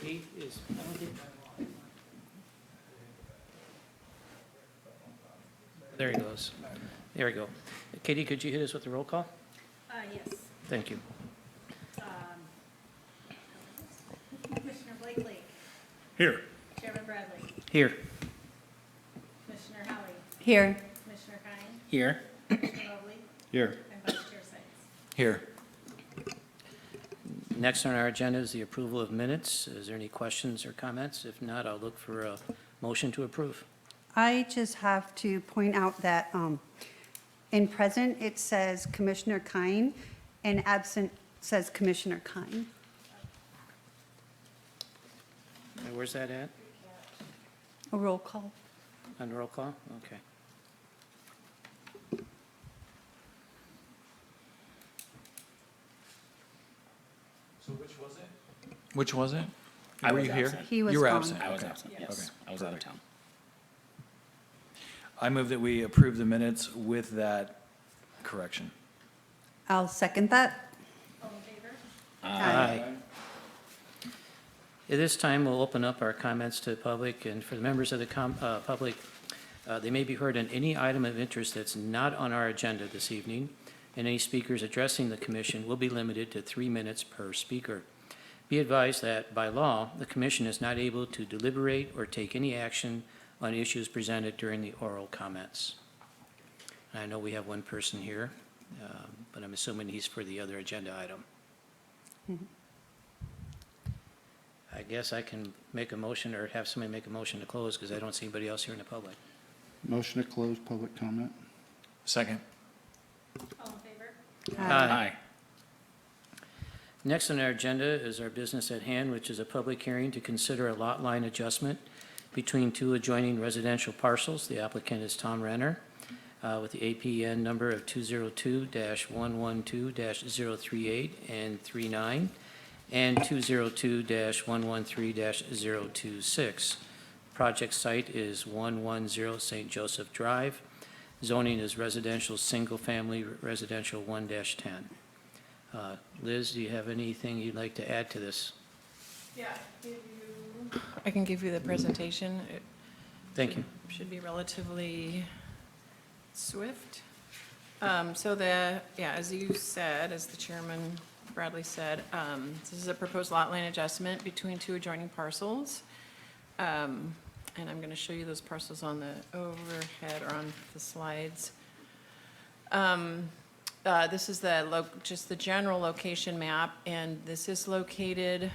Kate is, I don't think. There he goes. There we go. Katie, could you hit us with the roll call? Yes. Thank you. Commissioner Blakely. Here. Chairman Bradley. Here. Commissioner Howie. Here. Commissioner Kine. Here. Commissioner Mobley. Here. And Vice Chair Sights. Here. Next on our agenda is the approval of minutes. Is there any questions or comments? If not, I'll look for a motion to approve. I just have to point out that in present, it says Commissioner Kine, and absent says Commissioner Kine. Where's that at? A roll call. On roll call? Okay. So which was it? Which was it? I Were was you here? absent. He was You were gone. absent. I was Okay. absent, Okay. yes. I was out of town. I move that we approve the minutes with that correction. I'll second that. All in favor? Aye. At this time, we'll open up our comments to the public, and for the members of the public, they may be heard on any item of interest that's not on our agenda this evening, and any speakers addressing the commission will be limited to 3 minutes per speaker. Be advised that by law, the commission is not able to deliberate or take any action on issues presented during the oral comments. I know we have one person here, but I'm assuming he's for the other agenda item. I guess I can make a motion or have somebody make a motion to close because I don't see anybody else here in the public. Motion to close public comment? Second. All in favor? Aye. Next on our agenda is our business at hand, which is a public hearing to consider a lot line adjustment between two adjoining residential parcels. The applicant is Tom Renner with the APN number of 202-112-038 and 39 and 202-113-026. Project site is 110 St. Joseph Drive. Zoning is residential, single-family, residential 1-10. Liz, do you have anything you'd like to add to this? Yeah, I can give you the presentation. It Thank you. should be relatively swift. So as you said, as the chairman Bradley said, this is a proposed lot line adjustment between two adjoining parcels. And I'm going to show you those parcels on the overhead or on the slides. This is just the general location map, and this is located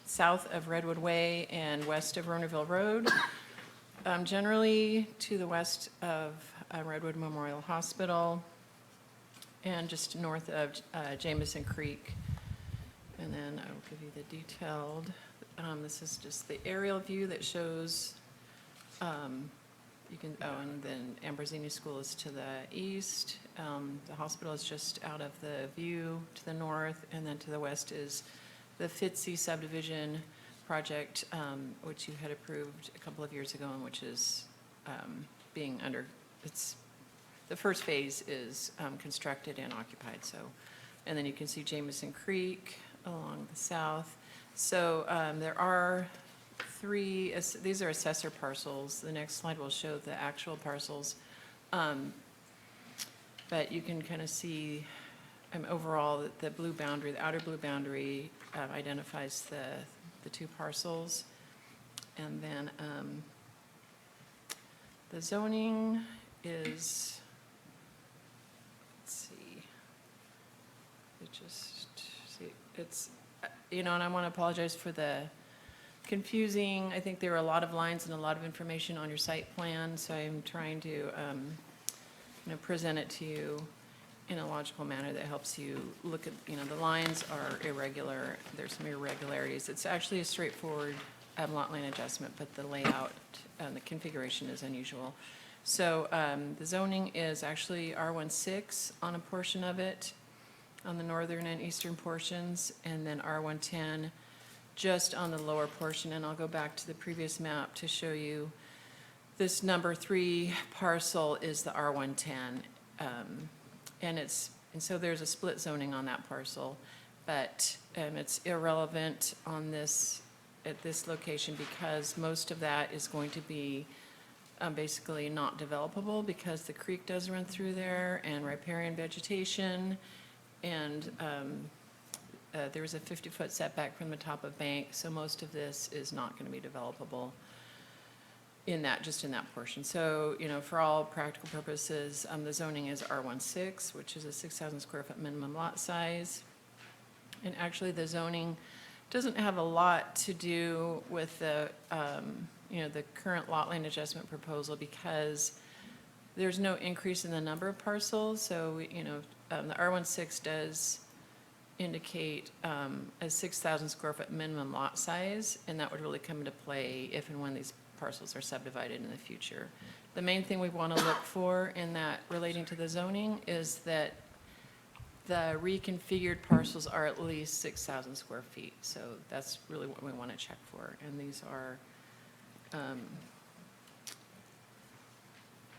south of Redwood Way and west of Ronerville Road, generally to the west of Redwood Memorial Hospital, and just north of Jameson Creek. And then I will give you the detailed. This is just the aerial view that shows. And then Ambrosini School is to the east. The hospital is just out of the view to the north, and then to the west is the Fitzy subdivision project, which you had approved a couple of years ago, and which is the first phase is constructed and occupied. So, and then you can see Jameson Creek along the south. So there are these are assessor parcels. The next slide will show the actual parcels. But you can kind of see overall the blue boundary, the outer blue boundary identifies the two parcels. And then the zoning is, let's see, it's, and I want to apologize for the confusing. I think there are a lot of lines and a lot of information on your site plan, so I'm trying to present it to you in a logical manner that helps you look at, the lines are irregular. There's some irregularities. It's actually a straightforward lot line adjustment, but the layout and the configuration is unusual. So the zoning is actually R16 on a portion of it, on the northern and eastern portions, and then R110 just on the lower portion. And I'll go back to the previous map to show you this number 3 parcel is the R110. And it's And so there's a split zoning on that parcel, but it's irrelevant on this, at this location, because most of that is going to be basically not developable because the creek does run through there and riparian vegetation. And there was a 50-foot setback from the top of bank, so most of this is not going to be developable in that, just in that portion. So, you know, for all practical purposes, the zoning is R16, which is a 6,000 square foot minimum lot size. And actually, the zoning doesn't have a lot to do with the, you know, the current lot line adjustment proposal, because there's no increase in the number of parcels. So, you know, the R16 does indicate a 6,000 square foot minimum lot size, and that would really come into play if and when these parcels are subdivided in the future. The main thing we want to look for in that relating to the zoning is that the reconfigured parcels are at least 6,000 square feet. So that's really what we want to check for. And these are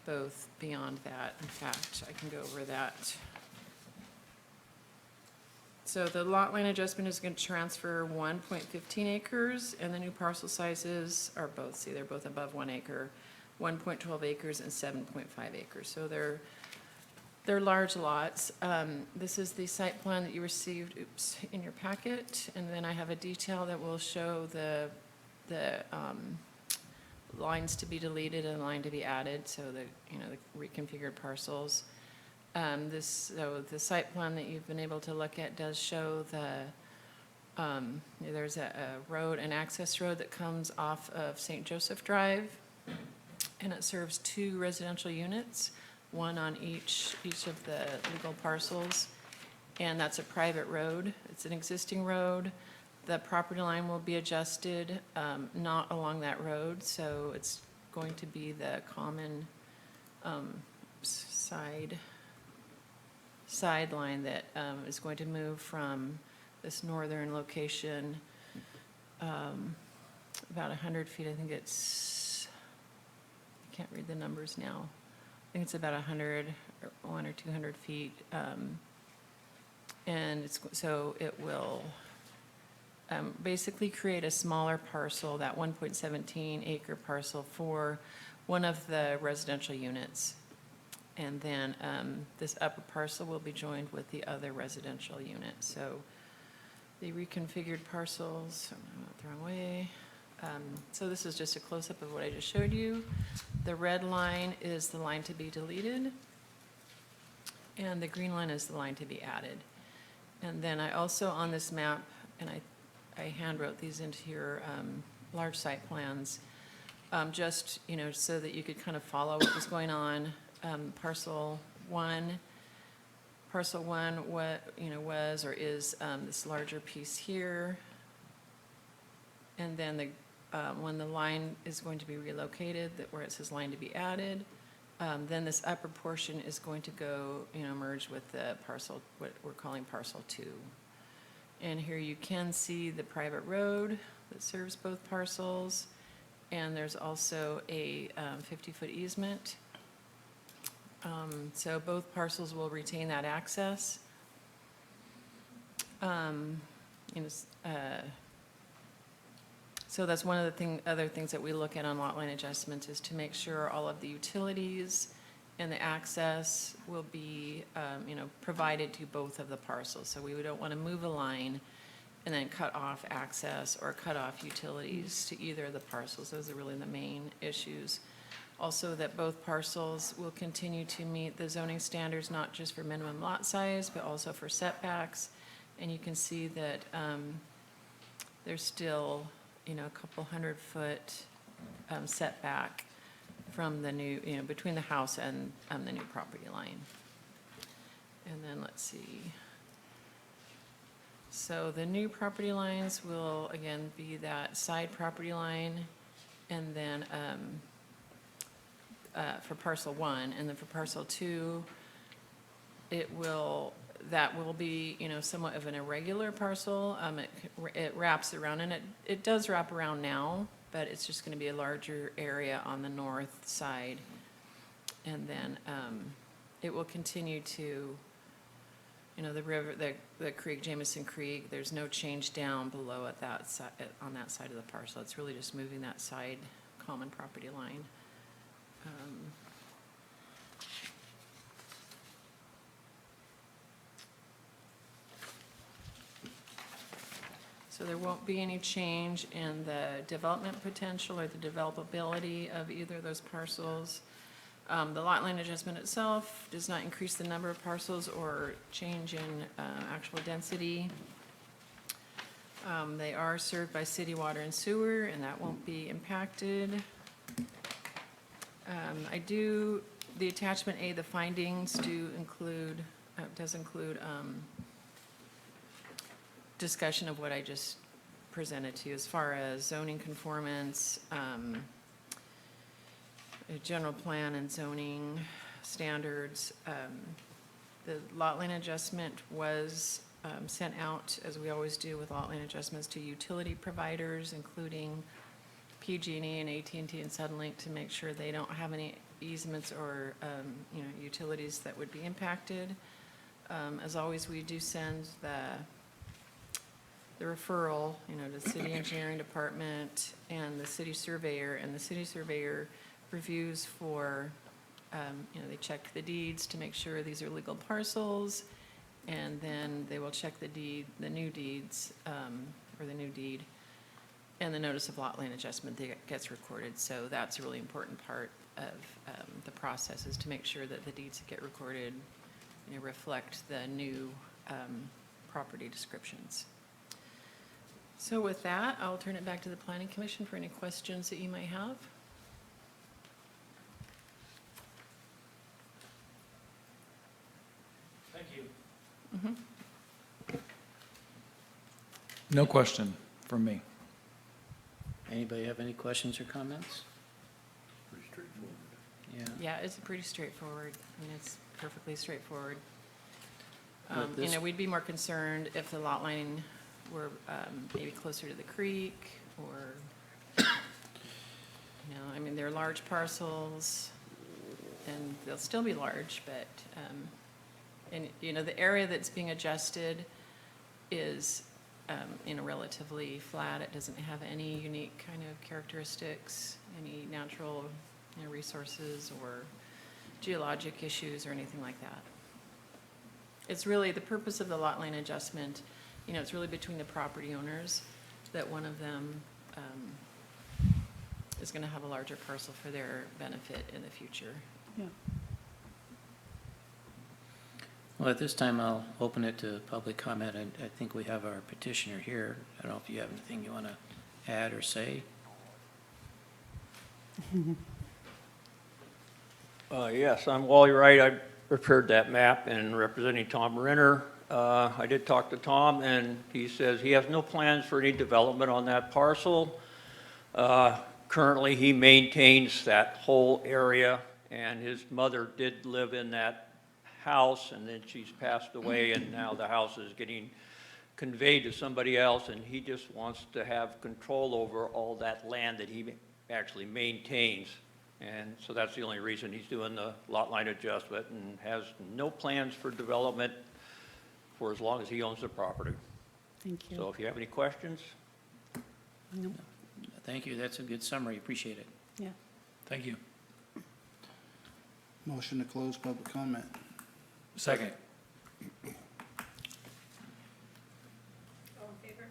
both beyond that. In fact, I can go over that. So the lot line adjustment is going to transfer 1.15 acres, and the new parcel sizes are both, see, they're both above 1 acre, 1.12 acres and 7.5 acres. So they're large lots. This is the site plan that you received, in your packet, and then I have a detail that will show the lines to be deleted and line to be added, so the, you know, the reconfigured parcels. So the site plan that you've been able to look at does show there's a road, an access road that comes off of St. Joseph Drive, and it serves 2 residential units, one on each of the legal parcels, and that's a private road. It's an existing road. The property line will be adjusted, not along that road, so it's going to be the common sideline that is going to move from this northern location about 100 feet. I think it's, I can't read the numbers now. I think it's about 100 or 100 or 200 feet. And so it will basically create a smaller parcel, that 1.17 acre parcel, for one of the residential units. And then this upper parcel will be joined with the other residential unit. So the reconfigured parcels, I'm not the wrong way. So this is just a close-up of what I just showed you. The red line is the line to be deleted, and the green line is the line to be added. And then I also, on this map, and I hand wrote these into your large site plans, just, you know, so that you could kind of follow what was going on. Parcel one, what, you know, was or is this larger piece here. And then the when the line is going to be relocated, that where it says line to be added, then this upper portion is going to go, you know, merge with the parcel, what we're calling parcel 2. And here you can see the private road that serves both parcels, and there's also a 50-foot easement. So both parcels will retain that access. You know, so that's one of the other things that we look at on lot line adjustments, is to make sure all of the utilities and the access will be, you know, provided to both of the parcels. So we don't want to move a line and then cut off access or cut off utilities to either of the parcels. Those are really the main issues. Also, that both parcels will continue to meet the zoning standards, not just for minimum lot size, but also for setbacks. And you can see that there's still, you know, a couple 100-foot setback from the new, you know, between the house and the new property line. And then let's see. So the new property lines will, again, be that side property line, and then for parcel 1, and then for parcel 2, that will be, you know, somewhat of an irregular parcel. It wraps around, and it does wrap around now, but it's just going to be a larger area on the north side. And then it will continue to the river, the creek, Jameson Creek, there's no change down below at that side, on that side of the parcel. It's really just moving that side common property line. So there won't be any change in the development potential or the developability of either of those parcels. The lot line adjustment itself does not increase the number of parcels or change in actual density. They are served by city water and sewer, and that won't be impacted. The attachment A, the findings does include discussion of what I just presented to you as far as zoning conformance, a general plan and zoning standards. The lot line adjustment was sent out, as we always do with lot line adjustments, to utility providers, including PG&E and AT&T and Suddenlink, to make sure they don't have any easements or utilities that would be impacted. As always, we do send the referral, to the city engineering department and the city surveyor, and the city surveyor reviews for, they check the deeds to make sure these are legal parcels, and then they will check the new deeds, or the new deed, and the notice of lot line adjustment that gets recorded. So that's a really important part of the process, is to make sure that the deeds that get recorded, reflect the new property descriptions. So with that, I'll turn it back to the Planning Commission for any questions that you might have. Thank you. No question from me. Anybody have any questions or comments? Pretty straightforward. Yeah. Yeah, it's pretty straightforward. It's perfectly straightforward. But this- We'd be more concerned if the lot line were maybe closer to the creek, or, they're large parcels, and they'll still be large, but, the area that's being adjusted is, relatively flat. It doesn't have any unique kind of characteristics, any natural resources or geologic issues or anything like that. It's really, the purpose of the lot line adjustment, it's really between the property owners, that one of them is going to have a larger parcel for their benefit in the future. Yeah. Well, at this time, I'll open it to public comment, and I think we have our petitioner here. I don't know if you have anything you want to add or say? Yes, I'm Wally Wright. I prepared that map and representing Tom Renner. I did talk to Tom, and he says he has no plans for any development on that parcel. Currently, he maintains that whole area, and his mother did live in that house, and then she's passed away, and now the house is getting conveyed to somebody else, and he just wants to have control over all that land that he actually maintains. And so that's the only reason he's doing the lot line adjustment, and has no plans for development for as long as he owns the property. Thank you. So if you have any questions? No. Thank you, that's a good summary, appreciate it. Yeah. Thank you. Motion to close public comment. Second. All in favor?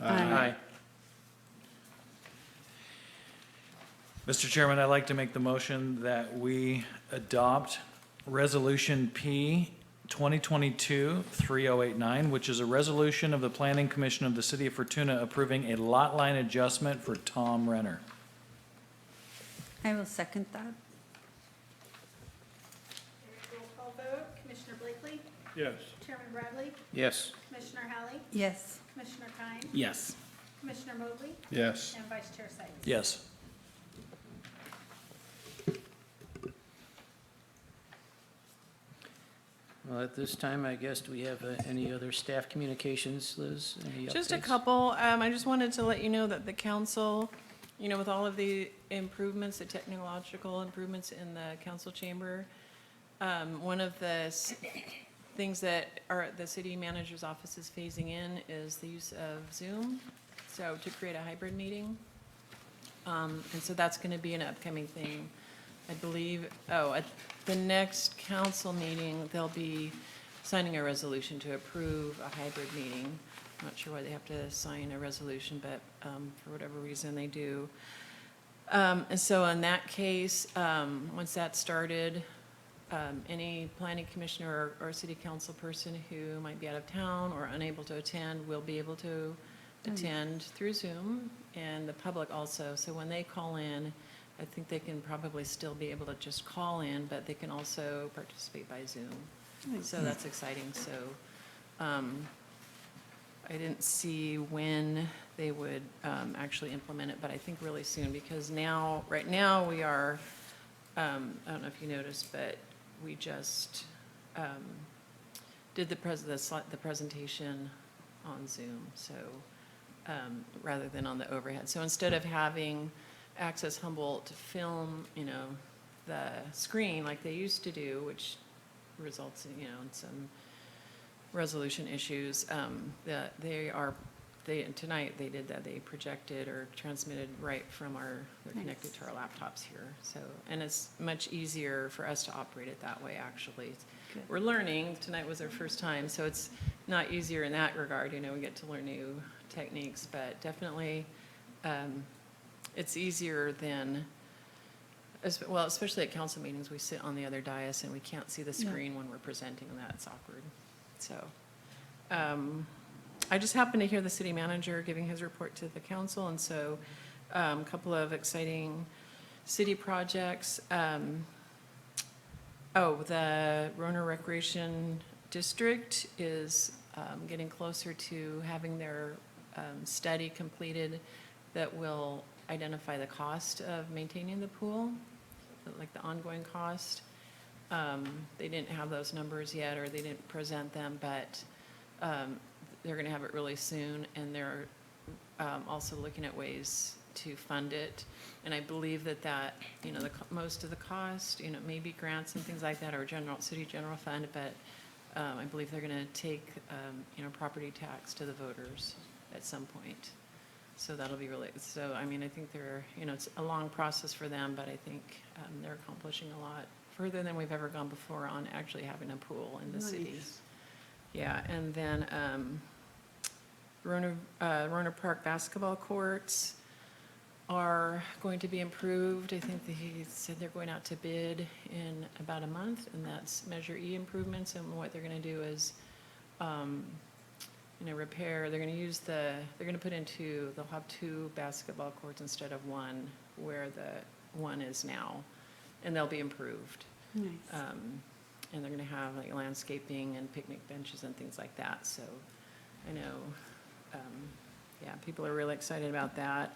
Aye. Mr. Chairman, I'd like to make the motion that we adopt Resolution P 2022-3089, which is a resolution of the Planning Commission of the City of Fortuna approving a lot line adjustment for Tom Renner. I will second that. Roll call vote, Commissioner Blakely, Yes. Chairman Bradley, Yes. Commissioner Hallie, Yes. Commissioner Kine, Yes. Commissioner Mobley, Yes. and Vice Chair Sights. Yes. Well, at this time, I guess, do we have any other staff communications, Liz? Any Just a updates? couple. I just wanted to let you know that the council, with all of the improvements, the technological improvements in the council chamber, one of the things that are, the city manager's office is phasing in is the use of Zoom, so to create a hybrid meeting. And so that's going to be an upcoming thing, I believe. Oh, at the next council meeting, they'll be signing a resolution to approve a hybrid meeting. I'm not sure why they have to sign a resolution, but for whatever reason, they do. And so in that case, once that's started, any planning commissioner or city council person who might be out of town or unable to attend will be able to attend through Zoom, and the public also. So when they call in, I think they can probably still be able to just call in, but they can also participate by Zoom. So that's exciting. So I didn't see when they would actually implement it, but I think really soon, because now, right now, we are, I don't know if you noticed, but we just did the presentation on Zoom, so rather than on the overhead. So instead of having Access Humboldt to film, the screen like they used to do, which results in, in some resolution issues, tonight they did that. They projected or transmitted right from they're connected to our laptops here. So, and it's much easier for us to operate it that way, actually. Good. We're learning. Tonight was our first time, so it's not easier in that regard. We get to learn new techniques, but definitely it's easier than, well, especially at council meetings, we sit on the other dais and we can't see the screen when we're presenting, and that's awkward. So I just happened to hear the city manager giving his report to the council, and so a couple of exciting city projects. The Rona Recreation District is getting closer to having their study completed that will identify the cost of maintaining the pool, like the ongoing cost. They didn't have those numbers yet, or they didn't present them, but they're going to have it really soon, and they're also looking at ways to fund it. And I believe that most of the cost, maybe grants and things like that, or city general fund, but I believe they're going to take, property tax to the voters at some point. So that'll be really, I think they're, it's a long process for them, but I think they're accomplishing a lot further than we've ever gone before on actually having a pool in the city. Yeah, and then Rona Park basketball courts are going to be improved. I think he said they're going out to bid in about a month, and that's Measure E improvements. And what they're going to do is, repair. They're going to use they're going to put into, they'll have 2 basketball courts instead of 1, where the 1 is now, and they'll be improved. Nice. And they're going to have like landscaping and picnic benches and things like that. So I know, people are really excited about that.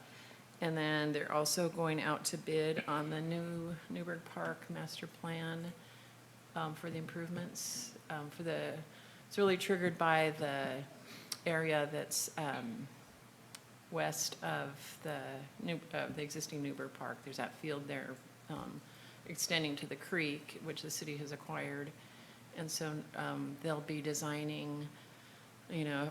And then they're also going out to bid on the new Newburgh Park master plan for the improvements. It's really triggered by the area that's west of the existing Newburgh Park. There's that field there extending to the creek, which the city has acquired. And so they'll be designing,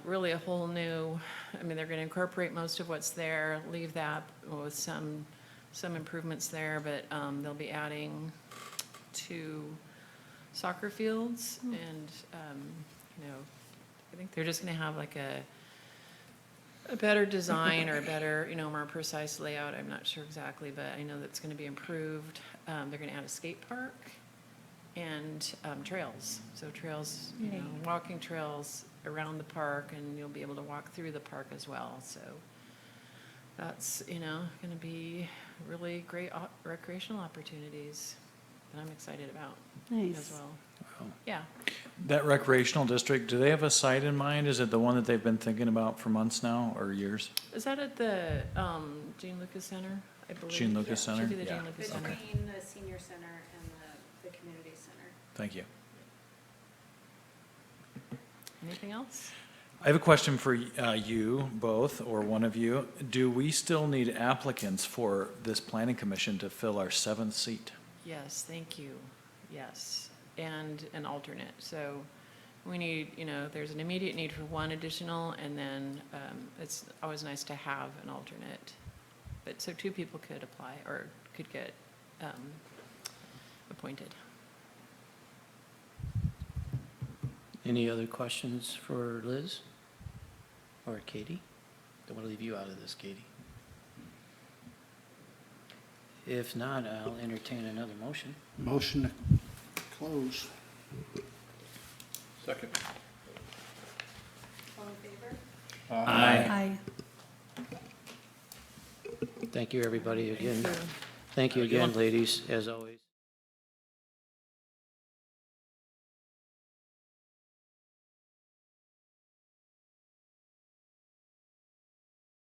really a whole new, they're going to incorporate most of what's there, leave that with some improvements there, but they'll be adding 2 soccer fields, and, I think they're just going to have like a better design, or a better, more precise layout. I'm not sure exactly, but I know that's going to be improved. They're going to add a skate park and trails. So trails, walking trails around the park, and you'll be able to walk through the park as well. So that's, going to be really great recreational opportunities that I'm excited about as well. Wow. Yeah. That recreational district, do they have a site in mind? Is it the one that they've been thinking about for months now, or years? Is that at the Gene Lucas Center, I believe? Gene Lucas Center? Should be the Yeah. Gene Lucas Center. Between the senior center and the community center. Thank you. Anything else? I have a question for you both, or one of you. Do we still need applicants for this planning commission to fill our 7th seat? Yes, thank you. Yes, and an alternate. So we need, there's an immediate need for one additional, and then it's always nice to have an alternate. But, so 2 people could apply, or could get appointed. Any other questions for Liz or Katie? Don't want to leave you out of this, Katie. If not, I'll entertain another motion. Motion to close. Second. All in favor? Aye. Thank you, everybody, again. Thank you. Thank you again, ladies, as always.